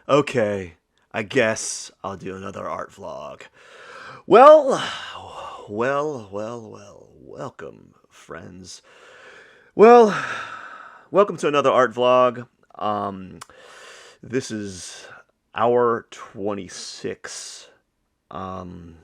Okay, I guess I'll do another art vlog. Well, welcome, friends. Well, welcome to another art vlog. This is hour 26. Um,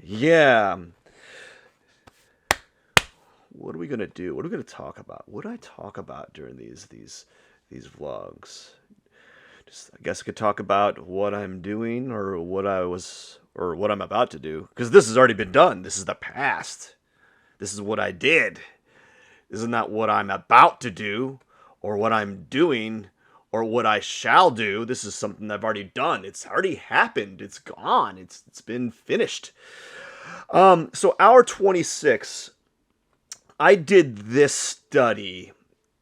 yeah, what are we gonna do? What are we gonna talk about? What do I talk about during these vlogs? Just, I guess I could talk about what I'm doing or what I'm about to do because this has already been done. This is the past. This is what I did. This is not what I'm about to do or what I'm doing or what I shall do. This is something I've already done. It's already happened. It's gone. It's been finished. So hour 26, I did this study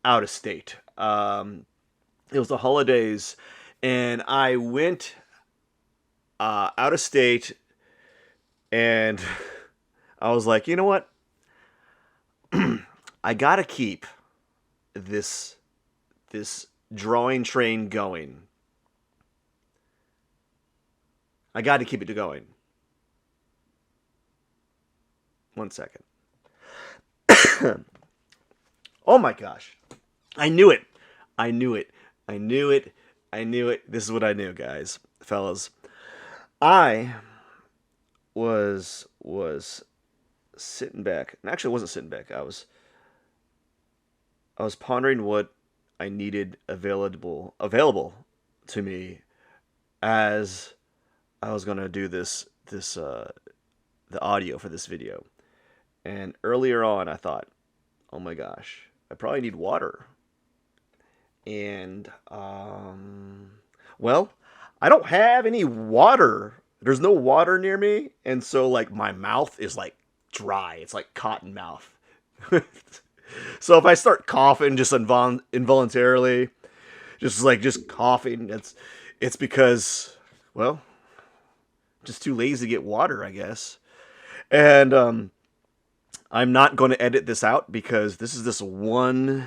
out of state. It was the holidays, and I went out of state, and I was like, you know what? I gotta keep this this drawing train going. I got to keep it going. One second. Oh my gosh! I knew it. I knew it. I knew it. I knew it. This is what I knew, guys, fellas. I was sitting back. And actually, I wasn't sitting back. I was pondering what I needed available to me as I was gonna do this the audio for this video. And earlier on, I thought, oh my gosh, I probably need water. And well, I don't have any water. There's no water near me, and so like my mouth is like dry. It's like cotton mouth. So if I start coughing just involuntarily, just coughing, it's because, well, just too lazy to get water, I guess. And I'm not going to edit this out because this is this one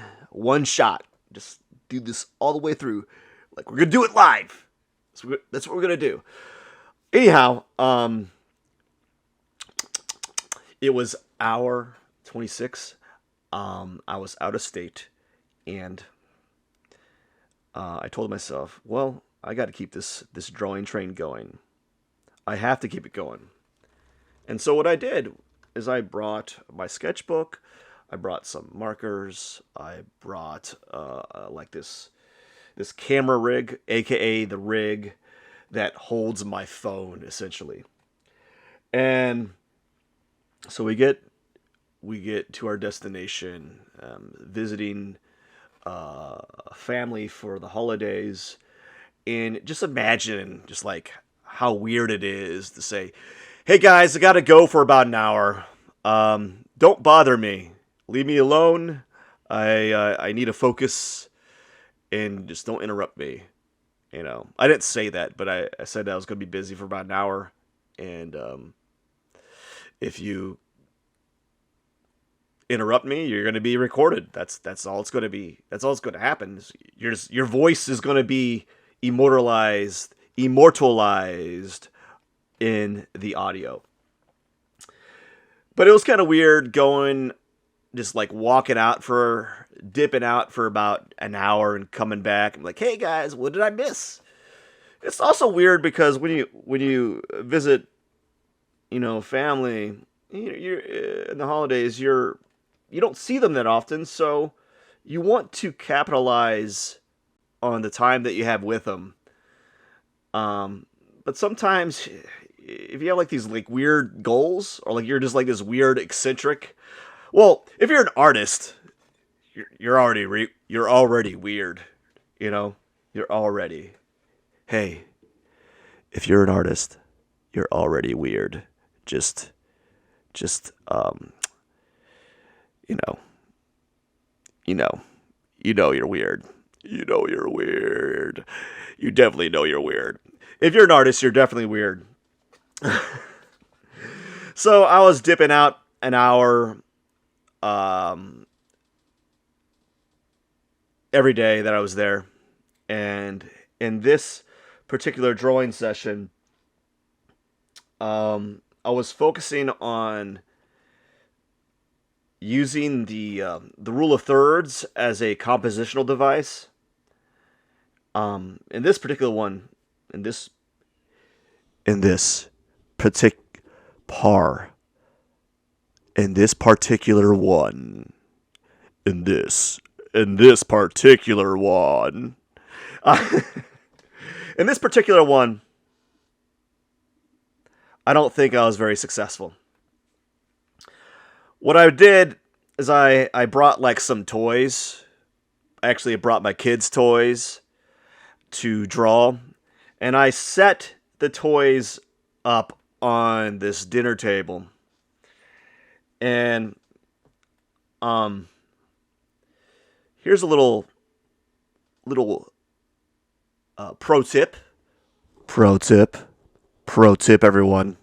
shot. Just do this all the way through. Like we're gonna do it live. That's what we're gonna do. Anyhow, it was hour 26. I was out of state, and I told myself, well, I got to keep this drawing train going. I have to keep it going. And so what I did is I brought my sketchbook, I brought some markers, I brought like this camera rig, aka the rig that holds my phone essentially. And so we get to our destination, visiting family for the holidays, and just imagine just like how weird it is to say, "Hey guys, I gotta go for about an hour. Don't bother me. Leave me alone. I need to focus and just don't interrupt me." I didn't say that, but I said I was gonna be busy for about an hour, and if you interrupt me, you're going to be recorded. That's all it's going to be. That's all it's going to happen. Your voice is going to be immortalized in the audio. But it was kind of weird going, just like dipping out for about an hour and coming back. I'm like, hey guys, what did I miss? It's also weird because when you visit, family, you're in the holidays, you don't see them that often, so you want to capitalize on the time that you have with them. But sometimes, if you have like these like weird goals, or like you're just like this weird eccentric, well, if you're an artist, you're already weird, you know. You're already, hey, if you're an artist, you're already weird. Just you know, you know, you're weird. You know you're weird. You definitely know you're weird. If you're an artist, you're definitely weird. So I was dipping out an hour every day that I was there, and in this particular drawing session, I was focusing on using the rule of thirds as a compositional device. In this particular one, in this partic par, in this particular one, in this particular one, in this particular one, I don't think I was very successful. What I did is I brought like some toys. Actually, I brought my kids' toys to draw, and I set the toys up on this dinner table. And here's a little pro tip. Pro tip. Pro tip, everyone.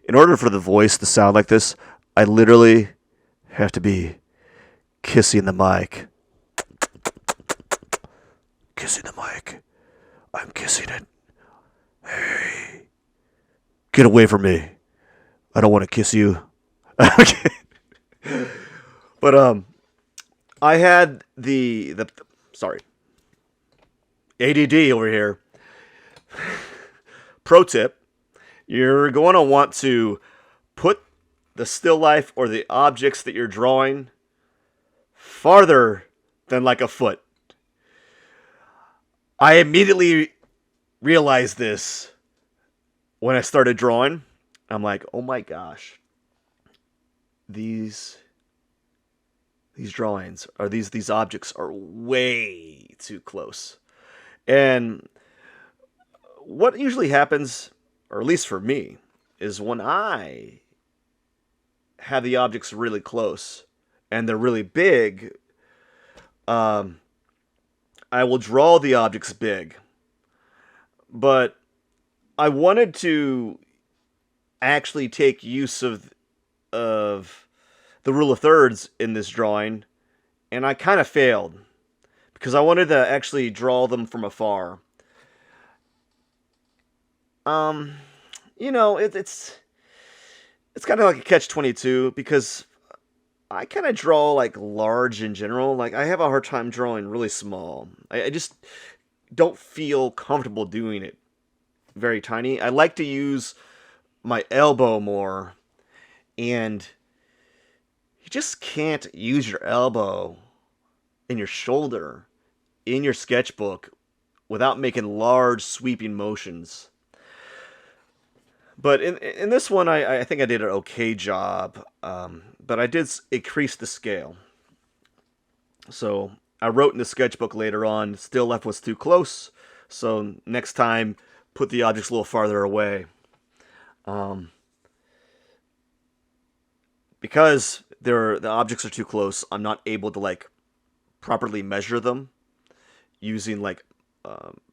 In order for the voice to sound like this, I literally have to be kissing the mic. Kissing the mic. I'm kissing it. Hey. Get away from me. I don't want to kiss you. Okay. But I had the sorry. ADD over here. Pro tip. You're going to want to put the still life or the objects that you're drawing farther than like a foot. I immediately realized this when I started drawing. I'm like, oh my gosh, these drawings or these objects are way too close. And what usually happens, or at least for me, is when I have the objects really close and they're really big, I will draw the objects big. But I wanted to actually take use of the rule of thirds in this drawing, and I kind of failed because I wanted to actually draw them from afar. It's kind of like a catch-22 because I kind of draw like large in general. Like I have a hard time drawing really small. I just don't feel comfortable doing it very tiny. I like to use my elbow more, and you just can't use your elbow and your shoulder in your sketchbook without making large sweeping motions. But in this one, I think I did an okay job, but I did increase the scale. So I wrote in the sketchbook later on, still life was too close, so next time, put the objects a little farther away. Because the objects are too close, I'm not able to like properly measure them using like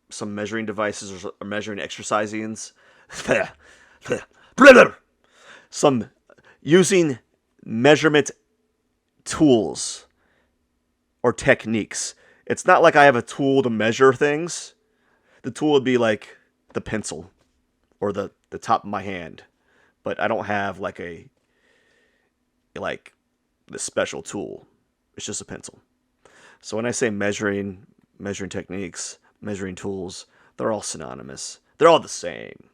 some measuring devices or measuring exercises. Some using measurement tools or techniques. It's not like I have a tool to measure things. The tool would be like the pencil or the top of my hand, but I don't have like the special tool. It's just a pencil. So when I say measuring techniques, measuring tools, they're all synonymous. They're all the same.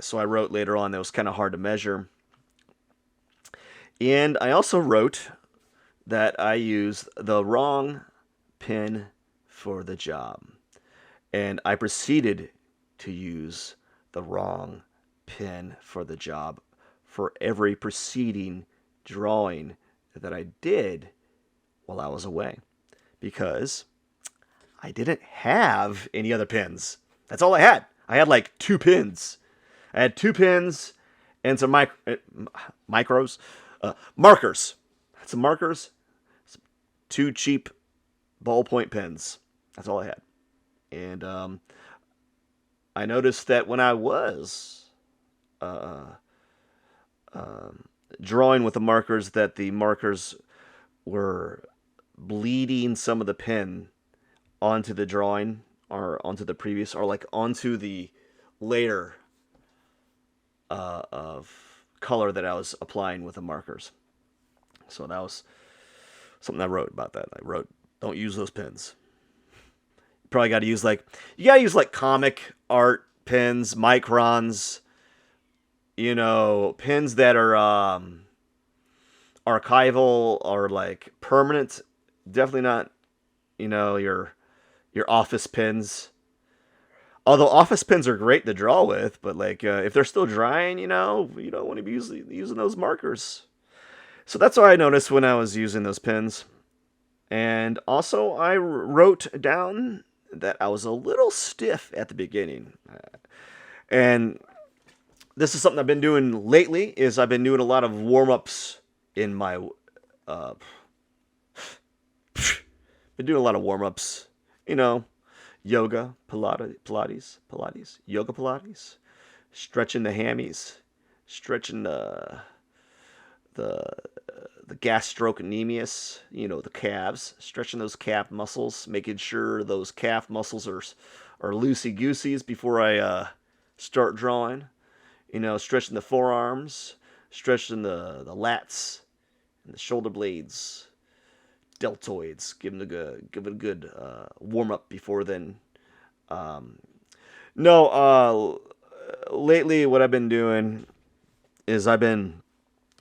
So I wrote later on that it was kind of hard to measure. And I also wrote that I used the wrong pen for the job. And I proceeded to use the wrong pen for the job for every preceding drawing that I did while I was away. Because I didn't have any other pens. That's all I had. I had like 2 pens. I had 2 pens and some markers. Some markers. Some 2 cheap ballpoint pens. That's all I had. And I noticed that when I was drawing with the markers, that the markers were bleeding some of the pen onto the drawing, or onto the previous, or like onto the layer of color that I was applying with the markers. So that was something I wrote about that. I wrote, don't use those pens. Probably got to use like, you got to use like comic art pens, microns, pens that are archival or like permanent. Definitely not, your office pens. Although office pens are great to draw with, but like if they're still drying, you don't want to be using those markers. So that's what I noticed when I was using those pens. And also, I wrote down that I was a little stiff at the beginning. And this is something I've been doing lately. Is I've been doing a lot of warm ups in my. Uh, been doing a lot of warm ups. Yoga, yoga Pilates, stretching the hammies, stretching the the gastrocnemius, the calves, stretching those calf muscles, making sure those calf muscles are loosey gooseys before I start drawing. Stretching the forearms, stretching the lats and the shoulder blades, deltoids. Give it a good warm up before then. Um, no, lately what I've been doing is I've been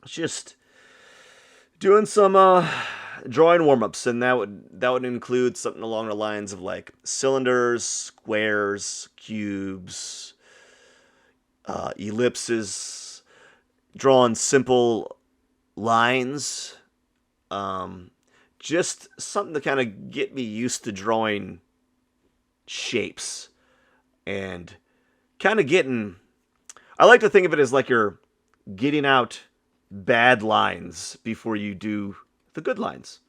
just doing some drawing warm-ups, and that would include something along the lines of like cylinders, squares, cubes, ellipses, drawing simple lines, just something to kind of get me used to drawing shapes and kind of getting. I like to think of it as like you're getting out bad lines before you do the good lines.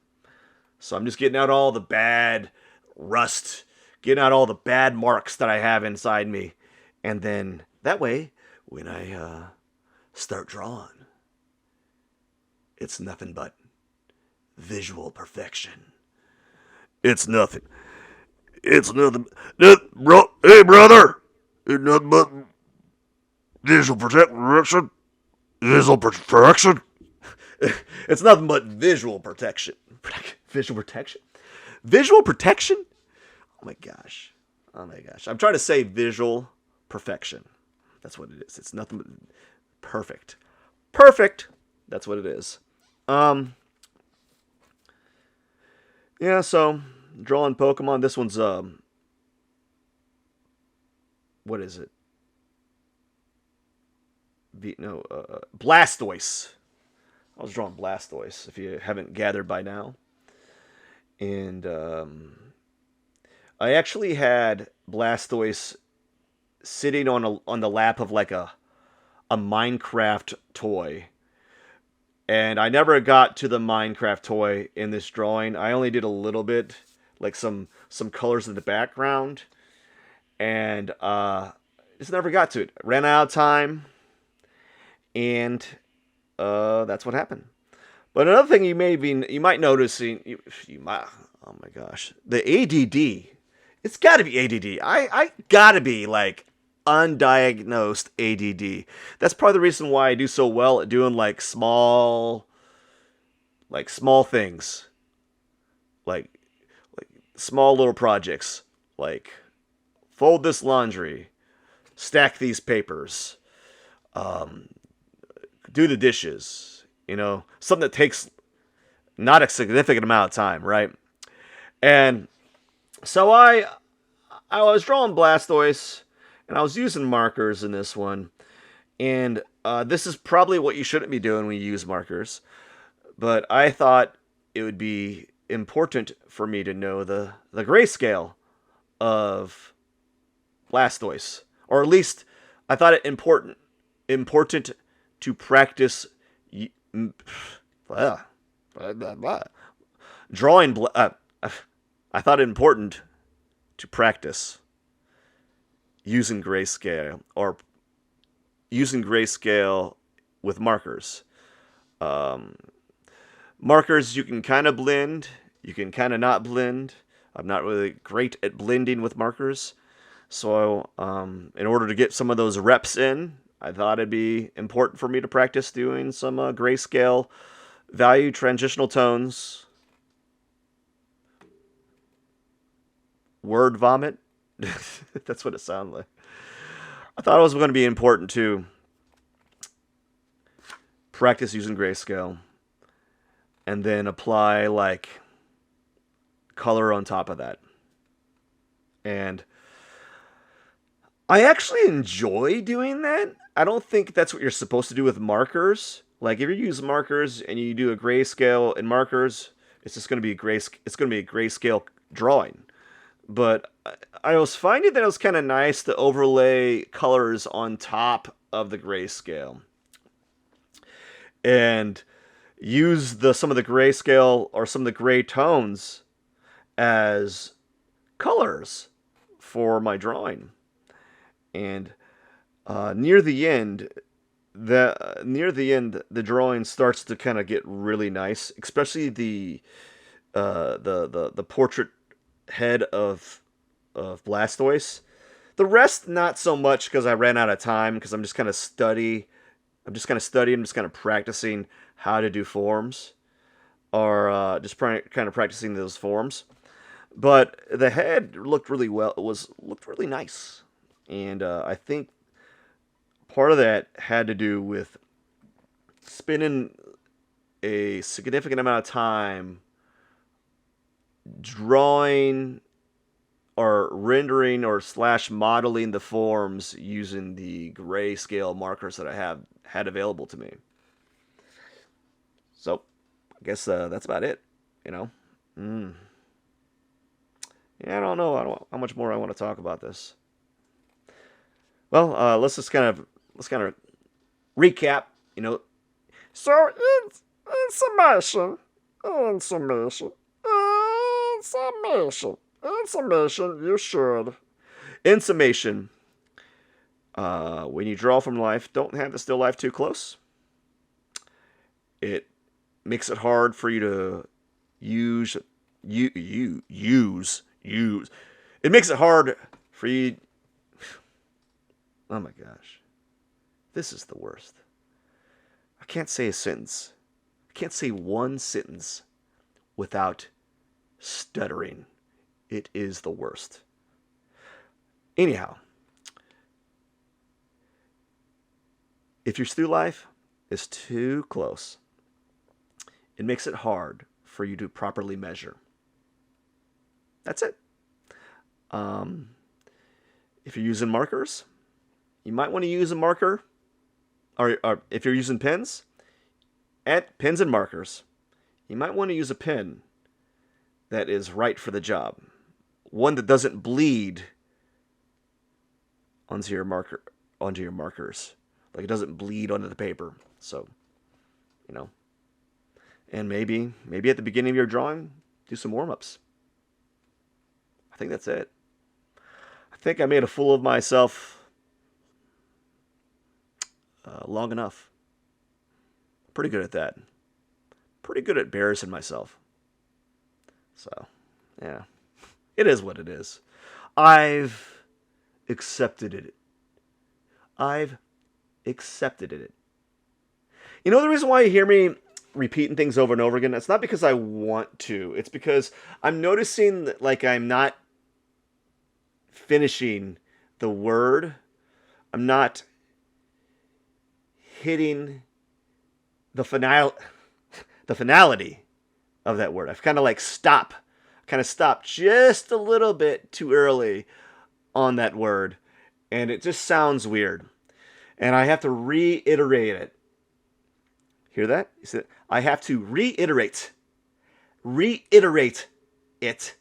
So I'm just getting out all the bad rust, getting out all the bad marks that I have inside me. And then that way, when I start drawing, it's nothing but visual perfection. It's nothing. It's nothing. Hey, brother! It's nothing but visual perfection. Visual perfection. It's nothing but visual protection. Visual protection. Visual protection. Oh my gosh. Oh my gosh. I'm trying to say visual perfection. That's what it is. It's nothing but perfect. Perfect. That's what it is. Yeah. So drawing Pokemon. This one's what is it? Blastoise. I was drawing Blastoise, if you haven't gathered by now. And I actually had Blastoise sitting on the lap of like a Minecraft toy. And I never got to the Minecraft toy in this drawing. I only did a little bit, like some colors in the background. And just never got to it. Ran out of time. And that's what happened. But another thing you might notice, you might, oh my gosh, the ADD. It's got to be ADD. I got to be like undiagnosed ADD. That's probably the reason why I do so well at doing like small things, like small little projects, like fold this laundry, stack these papers, do the dishes, something that takes not a significant amount of time, right? And so I was drawing Blastoise, and I was using markers in this one, and this is probably what you shouldn't be doing when you use markers, but I thought it would be important for me to know the grayscale of Blastoise, or at least I thought it important to practice drawing. I thought it important to practice using grayscale or using grayscale with markers. Markers you can kind of blend, you can kind of not blend. I'm not really great at blending with markers. So, in order to get some of those reps in, I thought it'd be important for me to practice doing some grayscale value transitional tones, word vomit. That's what it sounded like. I thought it was going to be important to practice using grayscale and then apply like color on top of that. And I actually enjoy doing that. I don't think that's what you're supposed to do with markers. Like if you use markers and you do a grayscale in markers, it's just going to be it's going to be a grayscale drawing. But I was finding that it was kind of nice to overlay colors on top of the grayscale and use some of the grayscale or some of the gray tones as colors for my drawing. And near the end, the drawing starts to kind of get really nice, especially the portrait head of Blastoise. The rest not so much because I ran out of time because I'm just kind of studying. I'm just kind of practicing how to do forms, or kind of practicing those forms. But the head looked really well. Looked really nice, and I think part of that had to do with spending a significant amount of time drawing or rendering or slash modeling the forms using the grayscale markers that I had available to me. So I guess that's about it. You know. Mm. Yeah, I don't know. How much more I want to talk about this. Well, let's kind of recap. You know. So, in summation, in summation, in summation, in summation, you should. In summation, when you draw from life, don't have the still life too close. It makes it hard for you to use use. It makes it hard for you. Oh my gosh, this is the worst. I can't say a sentence. I can't say one sentence without stuttering. It is the worst. Anyhow, if your still life is too close, it makes it hard for you to properly measure. That's it. Um, if you're using markers, you might want to use a marker, or if you're using pens, pens and markers, you might want to use a pen that is right for the job. One that doesn't bleed onto your markers. Like it doesn't bleed onto the paper. So, you know. And maybe at the beginning of your drawing, do some warm-ups. I think that's it. I think I made a fool of myself long enough. Pretty good at that. Pretty good at embarrassing myself. So, yeah. It is what it is. I've accepted it. I've accepted it. You know the reason why you hear me repeating things over and over again? It's not because I want to. It's because I'm noticing that, like, I'm not finishing the word. I'm not hitting the finality of that word. I've kind of like stopped just a little bit too early on that word, and it just sounds weird. And I have to reiterate it. Hear that? You see that? I have to reiterate it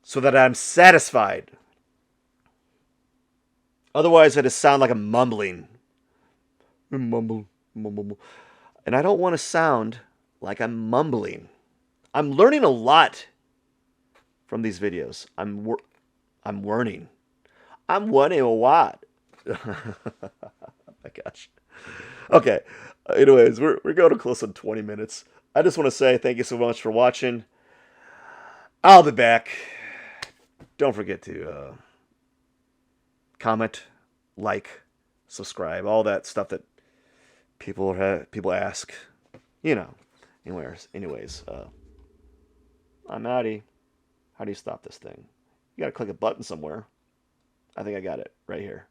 so that I'm satisfied. Otherwise, I just sound like I'm mumbling. Mumble, mumble. And I don't want to sound like I'm mumbling. I'm learning a lot from these videos. I'm learning. I'm learning a lot. Oh my gosh. Okay. Anyways, we're going to close on 20 minutes. I just want to say thank you so much for watching. I'll be back. Don't forget to comment, like, subscribe, all that stuff that people ask. You know. Anyways, I'm outie. How do you stop this thing? You gotta click a button somewhere. I think I got it right here.